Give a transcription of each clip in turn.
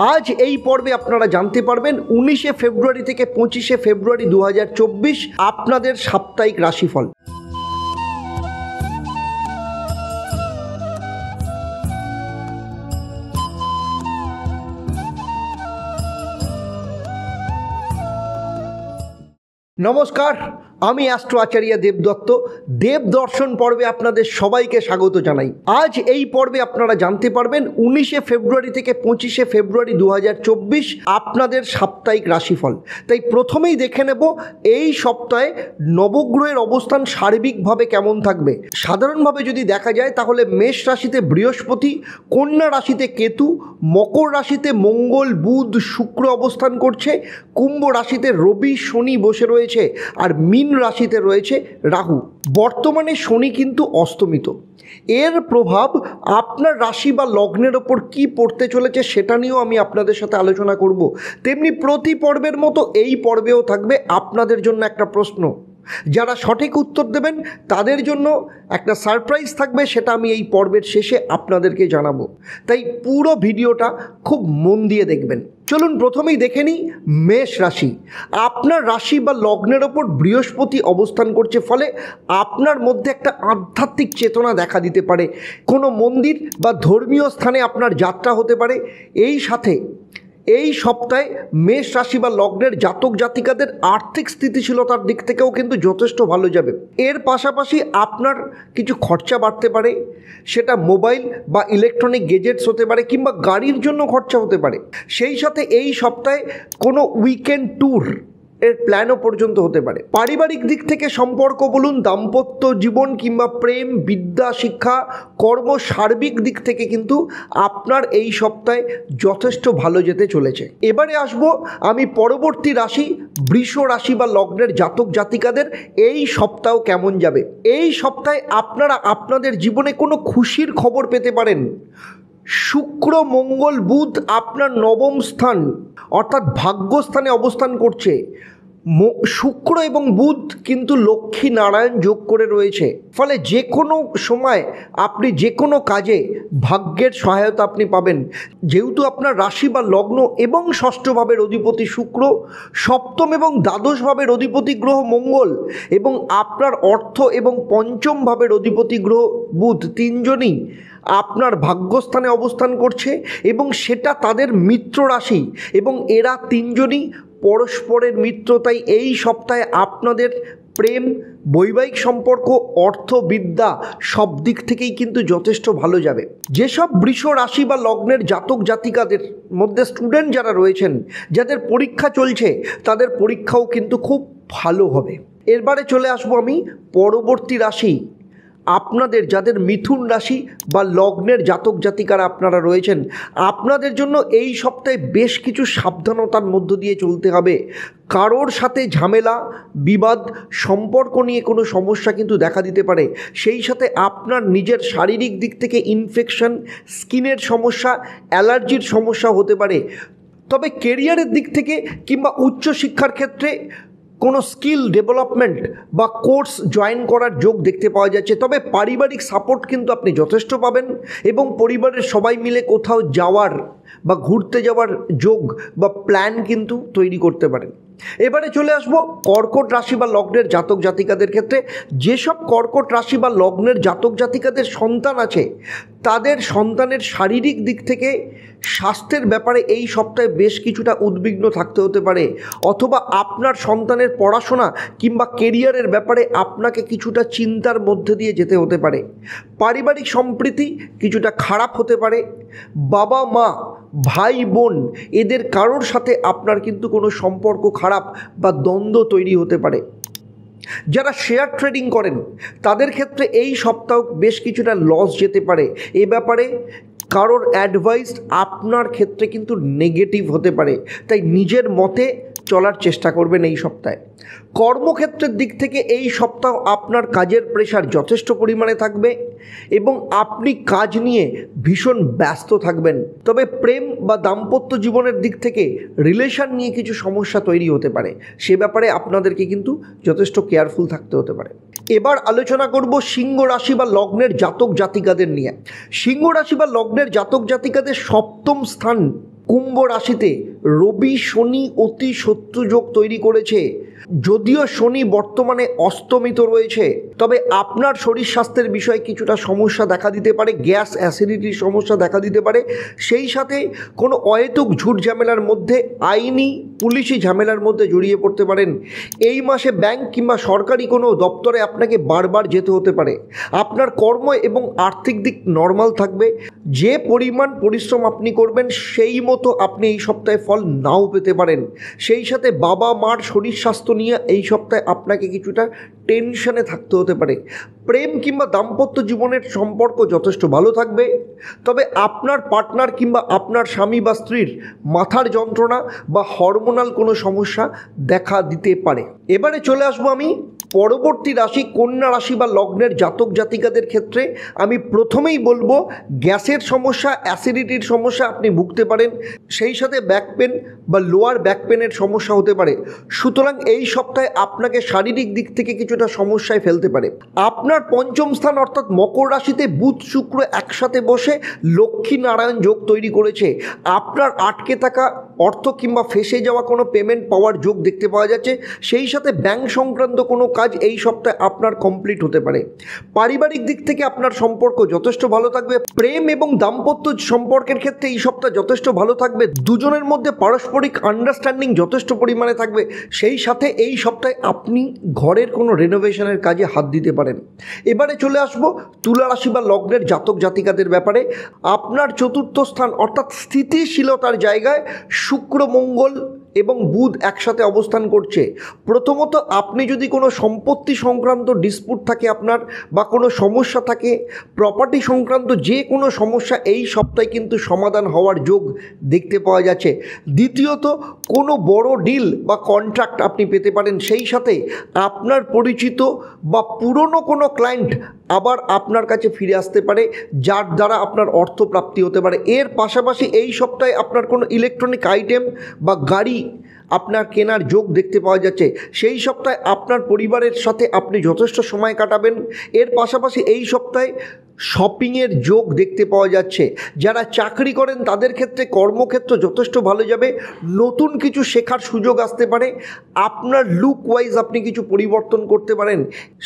আজ এই পর্বে আপনারা জানতে পারবেন 19শে ফেব্রুয়ারি থেকে 25শে ফেব্রুয়ারি 2024 আপনাদের সাপ্তাহিক রাশিফল। নমস্কার, আমি অ্যাস্ট্রো আচার্য দেবদত্ত। দেবদর্শন পর্বে আপনাদের সবাইকে স্বাগত জানাই। আজ এই পর্বে আপনারা জানতে পারবেন 19শে ফেব্রুয়ারি থেকে 25শে ফেব্রুয়ারি 2024 আপনাদের সাপ্তাহিক রাশিফল। তাই প্রথমেই দেখে নেব এই সপ্তাহে নবগ্রহের অবস্থান সার্বিকভাবে কেমন থাকবে। সাধারণভাবে যদি দেখা যায় তাহলে মেষ রাশিতে বৃহস্পতি, কন্যা রাশিতে কেতু, মকর রাশিতে মঙ্গল, বুধ, শুক্র অবস্থান করছে, কুম্ভ রাশিতে রবি, শনি বসে রয়েছে, আর মীন রাশিতে রয়েছে রাহু। বর্তমানে শনি কিন্তু অস্তমিত। এর প্রভাব আপনার রাশি বা লগ্নের ওপর কী পড়তে চলেছে সেটা নিয়েও আমি আপনাদের সাথে আলোচনা করব। তেমনি প্রতি পর্বের মতো এই পর্বেও থাকবে আপনাদের জন্য একটা প্রশ্ন। যারা সঠিক উত্তর দেবেন তাদের জন্য একটা সারপ্রাইজ থাকবে, সেটা আমি এই পর্বের শেষে আপনাদেরকে জানাবো। তাই পুরো ভিডিওটা খুব মন দিয়ে দেখবেন। চলুন প্রথমেই দেখে নিই মেষ রাশি। আপনার রাশি বা লগ্নের ওপর বৃহস্পতি অবস্থান করছে, ফলে আপনার মধ্যে একটা আধ্যাত্মিক চেতনা দেখা দিতে পারে। কোনো মন্দির বা ধর্মীয় স্থানে আপনার যাত্রা হতে পারে। এই সাথে এই সপ্তাহে মেষ রাশি বা লগ্নের জাতক জাতিকাদের আর্থিক স্থিতিশীলতার দিক থেকেও কিন্তু যথেষ্ট ভালো যাবে। এর পাশাপাশি আপনার কিছু খরচা বাড়তে পারে, সেটা মোবাইল বা ইলেকট্রনিক গেজেটস হতে পারে কিংবা গাড়ির জন্য খরচা হতে পারে। সেই সাথে এই সপ্তাহে কোনো উইকেন্ড ট্যুর এর প্ল্যানও পর্যন্ত হতে পারে। পারিবারিক দিক থেকে সম্পর্ক বলুন, দাম্পত্য জীবন কিংবা প্রেম, বিদ্যা, শিক্ষা, কর্ম, সার্বিক দিক থেকে কিন্তু আপনার এই সপ্তাহে যথেষ্ট ভালো যেতে চলেছে। এবারে আসবো আমি পরবর্তী রাশি বৃষ রাশি বা লগ্নের জাতক জাতিকাদের এই সপ্তাহ কেমন যাবে। এই সপ্তাহে আপনারা আপনাদের জীবনে কোনো খুশির খবর পেতে পারেন। শুক্র, মঙ্গল, বুধ আপনার নবম স্থান অর্থাৎ ভাগ্যস্থানে অবস্থান করছে। শুক্র এবং বুধ কিন্তু লক্ষ্মী নারায়ণ যোগ করে রয়েছে, ফলে যে কোনো সময় আপনি যে কোনো কাজে ভাগ্যের সহায়তা আপনি পাবেন। যেহেতু আপনার রাশি বা লগ্ন এবং ষষ্ঠ ভাবের অধিপতি শুক্র, সপ্তম এবং দ্বাদশ ভাবের অধিপতি গ্রহ মঙ্গল এবং আপনার অর্থ এবং পঞ্চম ভাবের অধিপতি গ্রহ বুধ, তিনজনই আপনার ভাগ্যস্থানে অবস্থান করছে এবং সেটা তাদের মিত্র রাশি এবং এরা তিনজনই পরস্পরের মিত্র। তাই এই সপ্তাহে আপনাদের প্রেম, বৈবাহিক সম্পর্ক, অর্থ, বিদ্যা সব দিক থেকেই কিন্তু যথেষ্ট ভালো যাবে। যেসব বৃষ রাশি বা লগ্নের জাতক জাতিকাদের মধ্যে স্টুডেন্ট যারা রয়েছেন, যাদের পরীক্ষা চলছে, তাদের পরীক্ষাও কিন্তু খুব ভালো হবে। এরবারে চলে আসবো আমি পরবর্তী রাশি আপনাদের যাদের মিথুন রাশি বা লগ্নের জাতক জাতিকারা আপনারা রয়েছেন। আপনাদের জন্য এই সপ্তাহে বেশ কিছু সাবধানতার মধ্য দিয়ে চলতে হবে। কারোর সাথে ঝামেলা, বিবাদ, সম্পর্ক নিয়ে কোনো সমস্যা কিন্তু দেখা দিতে পারে। সেই সাথে আপনার নিজের শারীরিক দিক থেকে ইনফেকশন, স্কিনের সমস্যা, অ্যালার্জির সমস্যা হতে পারে। তবে কেরিয়ারের দিক থেকে কিংবা উচ্চশিক্ষার ক্ষেত্রে কোনো স্কিল ডেভেলপমেন্ট বা কোর্স জয়েন করার যোগ দেখতে পাওয়া যাচ্ছে। তবে পারিবারিক সাপোর্ট কিন্তু আপনি যথেষ্ট পাবেন এবং পরিবারের সবাই মিলে কোথাও যাওয়ার বা ঘুরতে যাওয়ার যোগ বা প্ল্যান কিন্তু তৈরি করতে পারেন। এবারে চলে আসবো কর্কট রাশি বা লগ্নের জাতক জাতিকাদের ক্ষেত্রে। যেসব কর্কট রাশি বা লগ্নের জাতক জাতিকাদের সন্তান আছে, তাদের সন্তানের শারীরিক দিক থেকে স্বাস্থ্যের ব্যাপারে এই সপ্তাহে বেশ কিছুটা উদ্বিগ্ন থাকতে হতে পারে, অথবা আপনার সন্তানের পড়াশোনা কিংবা কেরিয়ারের ব্যাপারে আপনাকে কিছুটা চিন্তার মধ্যে দিয়ে যেতে হতে পারে। পারিবারিক সম্প্রীতি কিছুটা খারাপ হতে পারে। বাবা মা, ভাই বোন এদের কারোর সাথে আপনার কিন্তু কোনো সম্পর্ক খারাপ বা দ্বন্দ্ব তৈরি হতে পারে। যারা শেয়ার ট্রেডিং করেন তাদের ক্ষেত্রে এই সপ্তাহ বেশ কিছুটা লস যেতে পারে। এ ব্যাপারে কারোর অ্যাডভাইস আপনার ক্ষেত্রে কিন্তু নেগেটিভ হতে পারে, তাই নিজের মতে চলার চেষ্টা করবেন এই সপ্তাহে। কর্মক্ষেত্রের দিক থেকে এই সপ্তাহ আপনার কাজের প্রেশার যথেষ্ট পরিমাণে থাকবে এবং আপনি কাজ নিয়ে ভীষণ ব্যস্ত থাকবেন। তবে প্রেম বা দাম্পত্য জীবনের দিক থেকে রিলেশন নিয়ে কিছু সমস্যা তৈরি হতে পারে, সে ব্যাপারে আপনাদেরকে কিন্তু যথেষ্ট কেয়ারফুল থাকতে হতে পারে। এবার আলোচনা করব সিংহ রাশি বা লগ্নের জাতক জাতিকাদের নিয়ে। সিংহ রাশি বা লগ্নের জাতক জাতিকাদের সপ্তম স্থান কুম্ভ রাশিতে রবি শনি অতি শত্রু যোগ তৈরি করেছে। যদিও শনি বর্তমানে অস্তমিত রয়েছে, তবে আপনার শরীর স্বাস্থ্যের বিষয়ে কিছুটা সমস্যা দেখা দিতে পারে, গ্যাস অ্যাসিডিটির সমস্যা দেখা দিতে পারে। সেই সাথে কোনো অহেতুক ঝুট ঝামেলার মধ্যে, আইনি পুলিশি ঝামেলার মধ্যে জড়িয়ে পড়তে পারেন। এই মাসে ব্যাংক কিংবা সরকারি কোনো দপ্তরে আপনাকে বারবার যেতে হতে পারে। আপনার কর্ম এবং আর্থিক দিক নর্মাল থাকবে। যে পরিমাণ পরিশ্রম আপনি করবেন সেই মতো আপনি এই সপ্তাহে ফল নাও পেতে পারেন। সেই সাথে বাবা মার শরীর স্বাস্থ্য নিয়ে এই সপ্তাহে আপনাকে কিছুটা টেনশনে থাকতে হতে পারে। প্রেম কিংবা দাম্পত্য জীবনের সম্পর্ক যথেষ্ট ভালো থাকবে, তবে আপনার পার্টনার কিংবা আপনার স্বামী বা স্ত্রীর মাথার যন্ত্রণা বা হরমোনাল কোনো সমস্যা দেখা দিতে পারে। এবারে চলে আসবো আমি পরবর্তী রাশি কন্যা রাশি বা লগ্নের জাতক জাতিকাদের ক্ষেত্রে। আমি প্রথমেই বলবো, গ্যাসের সমস্যা, অ্যাসিডিটির সমস্যা আপনি ভুগতে পারেন। সেই সাথে ব্যাক পেন বা লোয়ার ব্যাক পেনের সমস্যা হতে পারে। সুতরাং এই সপ্তাহে আপনাকে শারীরিক দিক থেকে কিছুটা সমস্যায় ফেলতে পারে। আপনার পঞ্চম স্থান অর্থাৎ মকর রাশিতে বুধ শুক্র একসাথে বসে লক্ষ্মী নারায়ণ যোগ তৈরি করেছে। আপনার আটকে থাকা অর্থ কিংবা ফেসে যাওয়া কোনো পেমেন্ট পাওয়ার যোগ দেখতে পাওয়া যাচ্ছে। সেই সাথে ব্যাংক সংক্রান্ত কোনো কাজ এই সপ্তাহে আপনার কমপ্লিট হতে পারে। পারিবারিক দিক থেকে আপনার সম্পর্ক যথেষ্ট ভালো থাকবে। প্রেম এবং দাম্পত্য সম্পর্কের ক্ষেত্রে এই সপ্তাহ যথেষ্ট ভালো থাকবে। দুজনের মধ্যে পারস্পরিক আন্ডারস্ট্যান্ডিং যথেষ্ট পরিমাণে থাকবে। সেই সাথে এই সপ্তাহে আপনি ঘরের কোনো রেনোভেশনের কাজে হাত দিতে পারেন। এবারে চলে আসবো তুলা রাশি বা লগ্নের জাতক জাতিকাদের ব্যাপারে। আপনার চতুর্থ স্থান অর্থাৎ স্থিতিশীলতার জায়গায় শুক্র মঙ্গল এবং বুধ একসাথে অবস্থান করছে। প্রথমত, আপনি যদি কোনো সম্পত্তি সংক্রান্ত ডিসপুট থাকে আপনার, বা কোনো সমস্যা থাকে, প্রপার্টি সংক্রান্ত যে কোনো সমস্যা এই সপ্তাহে কিন্তু সমাধান হওয়ার যোগ দেখতে পাওয়া যাচ্ছে। দ্বিতীয়ত, কোনো বড় ডিল বা কন্ট্রাক্ট আপনি পেতে পারেন। সেই সাথে আপনার পরিচিত বা পুরনো কোনো ক্লায়েন্ট আবার আপনার কাছে ফিরে আসতে পারে, যার দ্বারা আপনার অর্থ প্রাপ্তি হতে পারে। এর পাশাপাশি এই সপ্তাহে আপনার কোনো ইলেকট্রনিক আইটেম বা গাড়ি আপনার কেনার যোগ দেখতে পাওয়া যাচ্ছে। সেই সপ্তাহে আপনার পরিবারের সাথে আপনি যথেষ্ট সময় কাটাবেন। এর পাশাপাশি এই সপ্তাহে শপিংয়ের যোগ দেখতে পাওয়া যাচ্ছে। যারা চাকরি করেন তাদের ক্ষেত্রে কর্মক্ষেত্র যথেষ্ট ভালো যাবে। নতুন কিছু শেখার সুযোগ আসতে পারে। আপনার লুক ওয়াইজ আপনি কিছু পরিবর্তন করতে পারেন।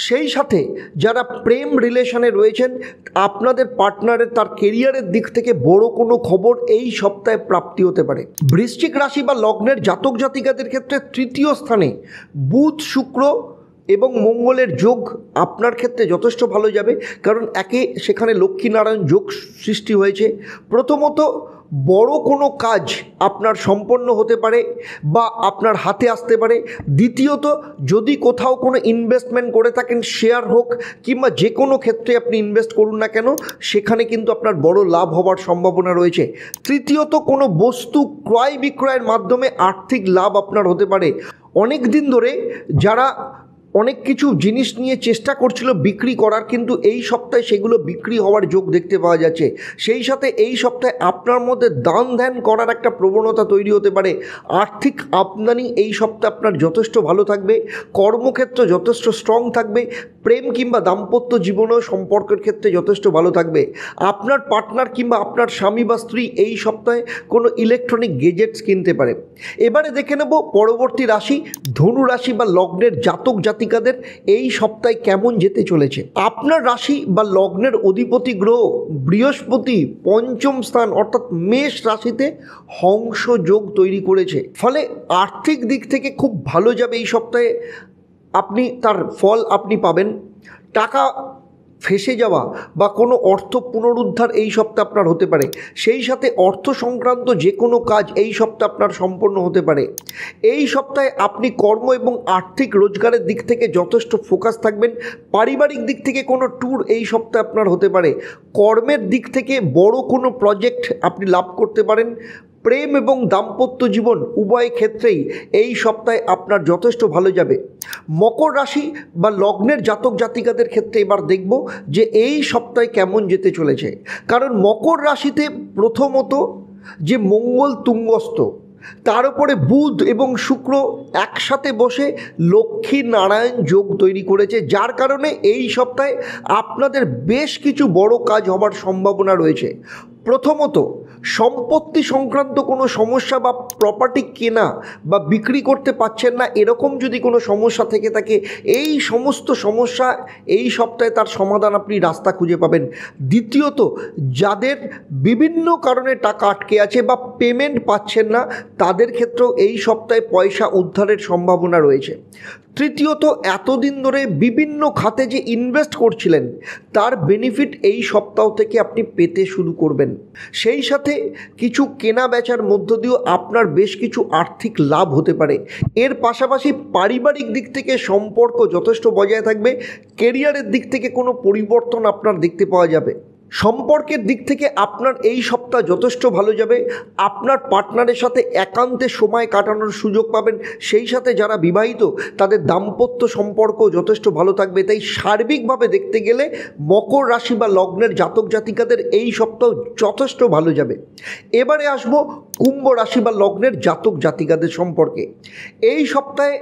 সেই সাথে যারা প্রেম রিলেশনে রয়েছেন, আপনাদের পার্টনারের তার কেরিয়ারের দিক থেকে বড় কোনো খবর এই সপ্তাহে প্রাপ্তি হতে পারে। বৃশ্চিক রাশি বা লগ্নের জাতক জাতিকাদের ক্ষেত্রে তৃতীয় স্থানে বুধ শুক্র এবং মঙ্গলের যোগ আপনার ক্ষেত্রে যথেষ্ট ভালো যাবে, কারণ সেখানে লক্ষ্মীনারায়ণ যোগ সৃষ্টি হয়েছে। প্রথমত, বড় কোনো কাজ আপনার সম্পন্ন হতে পারে বা আপনার হাতে আসতে পারে। দ্বিতীয়ত, যদি কোথাও কোনো ইনভেস্টমেন্ট করে থাকেন, শেয়ার হোক কিংবা যে কোনো ক্ষেত্রে আপনি ইনভেস্ট করুন না কেন, সেখানে কিন্তু আপনার বড় লাভ হওয়ার সম্ভাবনা রয়েছে। তৃতীয়ত, কোনো বস্তু ক্রয় বিক্রয়ের মাধ্যমে আর্থিক লাভ আপনার হতে পারে। অনেক দিন ধরে যারা অনেক কিছু জিনিস নিয়ে চেষ্টা করছিল বিক্রি করার, কিন্তু এই সপ্তাহে সেগুলো বিক্রি হওয়ার যোগ দেখতে পাওয়া যাচ্ছে। সেই সাথে এই সপ্তাহে আপনার মধ্যে দান ধ্যান করার একটা প্রবণতা তৈরি হতে পারে। আর্থিক আমদানি এই সপ্তাহে আপনার যথেষ্ট ভালো থাকবে। কর্মক্ষেত্র যথেষ্ট স্ট্রং থাকবে। প্রেম কিংবা দাম্পত্য জীবনেও সম্পর্কের ক্ষেত্রে যথেষ্ট ভালো থাকবে। আপনার পার্টনার কিংবা আপনার স্বামী বা স্ত্রী এই সপ্তাহে কোনো ইলেকট্রনিক গেজেটস কিনতে পারে। এবারে দেখে নেব পরবর্তী রাশি ধনু রাশি বা লগ্নের জাতক জাতিকাদের এই সপ্তাহে কেমন যেতে চলেছে। আপনার রাশি বা লগ্নের অধিপতি গ্রহ বৃহস্পতি পঞ্চম স্থান অর্থাৎ মেষ রাশিতে হংস যোগ তৈরি করেছে। ফলে আর্থিক দিক থেকে খুব ভালো যাবে এই সপ্তাহে। তার ফল আপনি পাবেন। টাকা ফেসে যাওয়া বা কোনো অর্থ পুনরুদ্ধার এই সপ্তাহে আপনার হতে পারে। সেই সাথে অর্থ সংক্রান্ত যে কোনো কাজ এই সপ্তাহে আপনার সম্পন্ন হতে পারে। এই সপ্তাহে আপনি কর্ম এবং আর্থিক রোজগারের দিক থেকে যথেষ্ট ফোকাস থাকবেন। পারিবারিক দিক থেকে কোনো ট্যুর এই সপ্তাহে আপনার হতে পারে। কর্মের দিক থেকে বড় কোনো প্রজেক্ট আপনি লাভ করতে পারেন। প্রেম এবং দাম্পত্য জীবন উভয় ক্ষেত্রেই এই সপ্তাহে আপনার যথেষ্ট ভালো যাবে। মকর রাশি বা লগ্নের জাতক জাতিকাদের ক্ষেত্রে এবার দেখব যে এই সপ্তাহে কেমন যেতে চলেছে। কারণ মকর রাশিতে প্রথমত যে মঙ্গল তুঙ্গস্থ, তার উপরে বুধ এবং শুক্র একসাথে বসে লক্ষ্মী নারায়ণ যোগ তৈরি করেছে, যার কারণে এই সপ্তাহে আপনাদের বেশ কিছু বড় কাজ হবার সম্ভাবনা রয়েছে। প্রথমত, সম্পত্তি সংক্রান্ত কোনো সমস্যা বা প্রপার্টি কেনা বা বিক্রি করতে পারছেন না, এরকম যদি কোনো সমস্যা থেকে থাকে, এই সমস্ত সমস্যা এই সপ্তাহে তার সমাধান আপনি রাস্তা খুঁজে পাবেন। দ্বিতীয়ত, যাদের বিভিন্ন কারণে টাকা আটকে আছে বা পেমেন্ট পাচ্ছেন না, তাদের ক্ষেত্রেও এই সপ্তাহে পয়সা উদ্ধারের সম্ভাবনা রয়েছে। তৃতীয়ত, এতদিন ধরে বিভিন্ন খাতে যে ইনভেস্ট করছিলেন তার বেনিফিট এই সপ্তাহ থেকে আপনি পেতে শুরু করবেন। সেই সাথে কিছু কেনা বেচার মধ্য দিয়েও আপনার বেশ কিছু আর্থিক লাভ হতে পারে। এর পাশাপাশি পারিবারিক দিক থেকে সম্পর্ক যথেষ্ট বজায় থাকবে। কেরিয়ারের দিক থেকে কোনো পরিবর্তন আপনার দেখতে পাওয়া যাবে। সম্পর্কের দিক থেকে আপনার এই সপ্তাহ যথেষ্ট ভালো যাবে। আপনার পার্টনারের সাথে একান্তে সময় কাটানোর সুযোগ পাবেন। সেই সাথে যারা বিবাহিত তাদের দাম্পত্য সম্পর্ক যথেষ্ট ভালো থাকবে। তাই সার্বিকভাবে দেখতে গেলে মকর রাশি বা লগ্নের জাতক জাতিকাদের এই সপ্তাহ যথেষ্ট ভালো যাবে। এবারে আসবো কুম্ভ রাশি বা লগ্নের জাতক জাতিকাদের সম্পর্কে। এই সপ্তাহে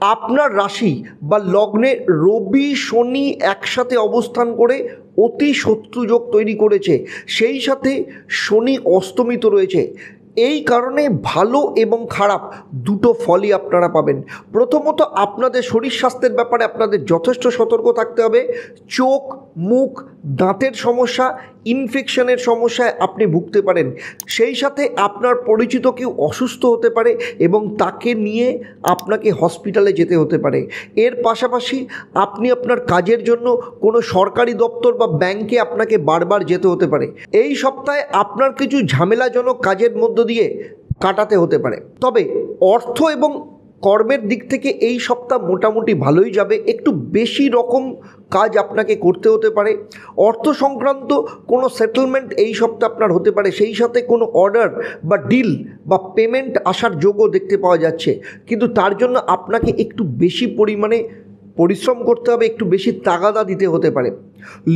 আপনার রাশি বা লগ্নে রবি শনি একসাথে অবস্থান করে অতি শত্রুযোগ তৈরি করেছে। সেই সাথে শনি অস্তমিত রয়েছে। এই কারণে ভালো এবং খারাপ দুটো ফলই আপনারা পাবেন। প্রথমত, আপনাদের শরীর স্বাস্থ্যের ব্যাপারে আপনাদের যথেষ্ট সতর্ক থাকতে হবে। চোখ, মুখ, দাঁতের সমস্যা, ইনফেকশনের সমস্যায় আপনি ভুগতে পারেন। সেই সাথে আপনার পরিচিত কেউ অসুস্থ হতে পারে এবং তাকে নিয়ে আপনাকে হসপিটালে যেতে হতে পারে। এর পাশাপাশি আপনি আপনার কাজের জন্য কোনো সরকারি দপ্তর বা ব্যাংকে আপনাকে বারবার যেতে হতে পারে। এই সপ্তাহে আপনার কিছু ঝামেলাজনক কাজের মধ্য দিয়ে কাটাতে হতে পারে। তবে অর্থ এবং কর্মের দিক থেকে এই সপ্তাহ মোটামুটি ভালোই যাবে। একটু বেশি রকম কাজ আপনাকে করতে হতে পারে। অর্থ সংক্রান্ত কোনো সেটেলমেন্ট এই সপ্তাহে আপনার হতে পারে। সেই সাথে কোনো অর্ডার বা ডিল বা পেমেন্ট আসার যোগও দেখতে পাওয়া যাচ্ছে। কিন্তু তার জন্য আপনাকে একটু বেশি পরিমাণে পরিশ্রম করতে হবে, একটু বেশি তাগাদা দিতে হতে পারে।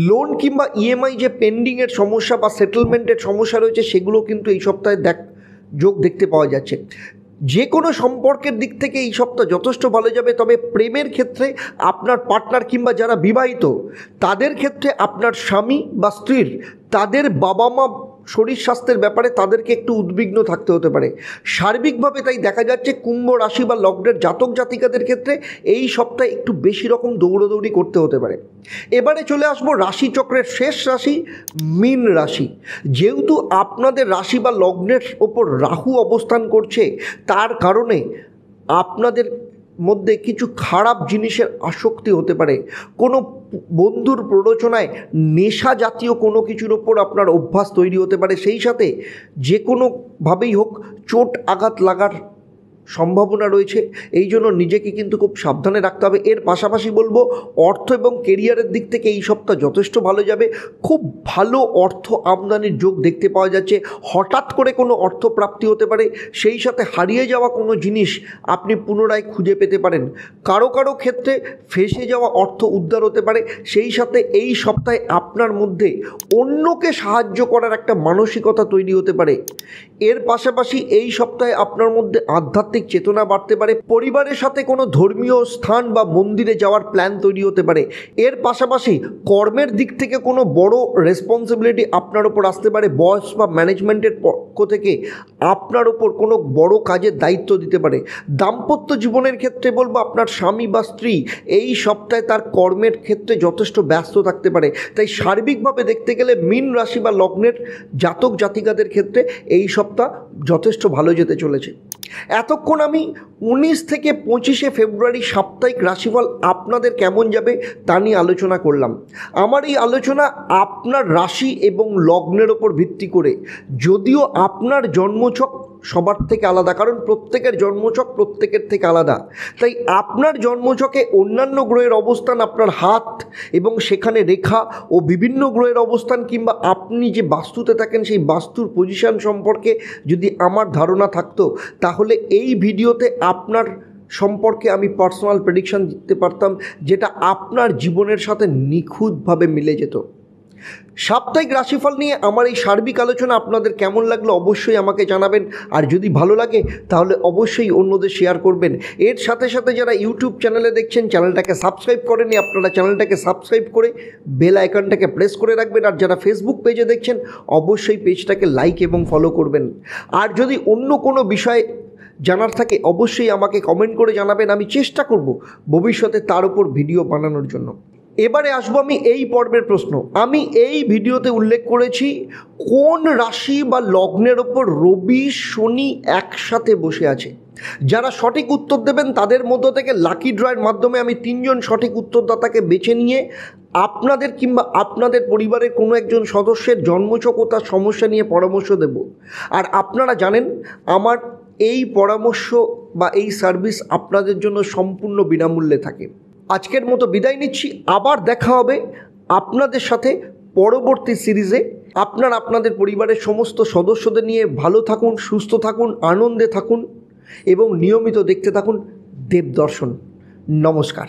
লোন কিংবা ইএমআই যে পেন্ডিংয়ের সমস্যা বা সেটেলমেন্টের সমস্যা রয়েছে, সেগুলো কিন্তু এই সপ্তাহে যোগ দেখতে পাওয়া যাচ্ছে। যে কোনো সম্পর্কের দিক থেকে এই সপ্তাহ যথেষ্ট ভালো যাবে। তবে প্রেমের ক্ষেত্রে আপনার পার্টনার কিংবা যারা বিবাহিত তাদের ক্ষেত্রে আপনার স্বামী বা স্ত্রীর তাদের বাবা মা শরীর স্বাস্থ্যের ব্যাপারে তাদেরকে একটু উদ্বিগ্ন থাকতে হতে পারে। সার্বিকভাবে তাই দেখা যাচ্ছে কুম্ভ রাশি বা লগ্নের জাতক জাতিকাদের ক্ষেত্রে এই সপ্তাহে একটু বেশি রকম দৌড়দৌড়ি করতে হতে পারে। এবারে চলে আসবো রাশিচক্রের শেষ রাশি মীন রাশি। যেহেতু আপনাদের রাশি বা লগ্নের ওপর রাহু অবস্থান করছে, তার কারণে আপনাদের মধ্যে কিছু খারাপ জিনিসের আসক্তি হতে পারে। কোনো বন্ধুর প্ররোচনায় নেশা জাতীয় কোনো কিছুর ওপর আপনার অভ্যাস তৈরি হতে পারে। সেই সাথে যে কোনোভাবেই হোক চোট আঘাত লাগার সম্ভাবনা রয়েছে। এই জন্য নিজেকে কিন্তু খুব সাবধানে রাখতে হবে। এর পাশাপাশি বলবো অর্থ এবং কেরিয়ারের দিক থেকে এই সপ্তাহ যথেষ্ট ভালো যাবে। খুব ভালো অর্থ আমদানির যোগ দেখতে পাওয়া যাচ্ছে। হঠাৎ করে কোনো অর্থ প্রাপ্তি হতে পারে। সেই সাথে হারিয়ে যাওয়া কোনো জিনিস আপনি পুনরায় খুঁজে পেতে পারেন। কারো কারো ক্ষেত্রে ফেঁসে যাওয়া অর্থ উদ্ধার হতে পারে। সেই সাথে এই সপ্তাহে আপনার মধ্যে অন্যকে সাহায্য করার একটা মানসিকতা তৈরি হতে পারে। এর পাশাপাশি এই সপ্তাহে আপনার মধ্যে আধ্যাত্মিক চেতনা বাড়তে পারে। পরিবারের সাথে কোনো ধর্মীয় স্থান বা মন্দিরে যাওয়ার প্ল্যান তৈরি হতে পারে। এর পাশাপাশি কর্মের দিক থেকে কোনো বড় রেসপন্সিবিলিটি আপনার ওপর আসতে পারে। বস বা ম্যানেজমেন্টের পক্ষ থেকে আপনার ওপর কোনো বড় কাজের দায়িত্ব দিতে পারে। দাম্পত্য জীবনের ক্ষেত্রে বলবো আপনার স্বামী বা স্ত্রী এই সপ্তাহে তার কর্মের ক্ষেত্রে যথেষ্ট ব্যস্ত থাকতে পারে। তাই সার্বিকভাবে দেখতে গেলে মীন রাশি বা লগ্নের জাতক জাতিকাদের ক্ষেত্রে এই সপ্তাহ যথেষ্ট ভালো যেতে চলেছে। এতক্ষণ আমি 19 থেকে 25 ফেব্রুয়ারি সাপ্তাহিক রাশিফল আপনাদের কেমন যাবে তা নিয়ে আলোচনা করলাম। আমার এই আলোচনা আপনার রাশি এবং লগ্নের ওপর ভিত্তি করে, যদিও আপনার জন্মছক সবার থেকে আলাদা, কারণ প্রত্যেকের জন্মছক প্রত্যেকের থেকে আলাদা। তাই আপনার জন্মছকে অন্যান্য গ্রহের অবস্থান, আপনার হাত এবং সেখানে রেখা ও বিভিন্ন গ্রহের অবস্থান কিংবা আপনি যে বাস্তুতে থাকেন সেই বাস্তুর পজিশন সম্পর্কে যদি আমার ধারণা থাকতো, তাহলে এই ভিডিওতে আপনার সম্পর্কে আমি পার্সোনাল প্রেডিকশন দিতে পারতাম, যেটা আপনার জীবনের সাথে নিখুঁতভাবে মিলে যেত। সাপ্তাহিক রাশিফল নিয়ে আমার এই সার্বিক আলোচনা আপনাদের কেমন লাগলো অবশ্যই আমাকে জানাবেন। আর যদি ভালো লাগে তাহলে অবশ্যই অন্যদের শেয়ার করবেন। এর সাথে সাথে যারা ইউটিউব চ্যানেলে দেখছেন, চ্যানেলটাকে সাবস্ক্রাইব করেনি, আপনারা চ্যানেলটাকে সাবস্ক্রাইব করে বেল আইকনটাকে প্রেস করে রাখবেন। আর যারা ফেসবুক পেজে দেখছেন অবশ্যই পেজটাকে লাইক এবং ফলো করবেন। আর যদি অন্য কোনো বিষয় জানার থাকে অবশ্যই আমাকে কমেন্ট করে জানাবেন, আমি চেষ্টা করব ভবিষ্যতে তার উপর ভিডিও বানানোর জন্য। এবারে আসবো আমি এই পর্বের প্রশ্ন। আমি এই ভিডিওতে উল্লেখ করেছি কোন রাশি বা লগ্নের ওপর রবি শনি একসাথে বসে আছে। যারা সঠিক উত্তর দেবেন তাদের মধ্য থেকে লাকি ড্রয়ের মাধ্যমে আমি 3 জন সঠিক উত্তরদাতাকে বেছে নিয়ে আপনাদের কিংবা আপনাদের পরিবারের কোনো একজন সদস্যের জন্মছক ও তার সমস্যা নিয়ে পরামর্শ দেব। আর আপনারা জানেন আমার এই পরামর্শ বা এই সার্ভিস আপনাদের জন্য সম্পূর্ণ বিনামূল্যে থাকে। আজকের মতো বিদায় নিচ্ছি, আবার দেখা হবে আপনাদের সাথে পরবর্তী সিরিজে। আপনাদের পরিবারের সমস্ত সদস্যদের নিয়ে ভালো থাকুন, সুস্থ থাকুন, আনন্দে থাকুন এবং নিয়মিত দেখতে থাকুন দেবদর্শন। নমস্কার।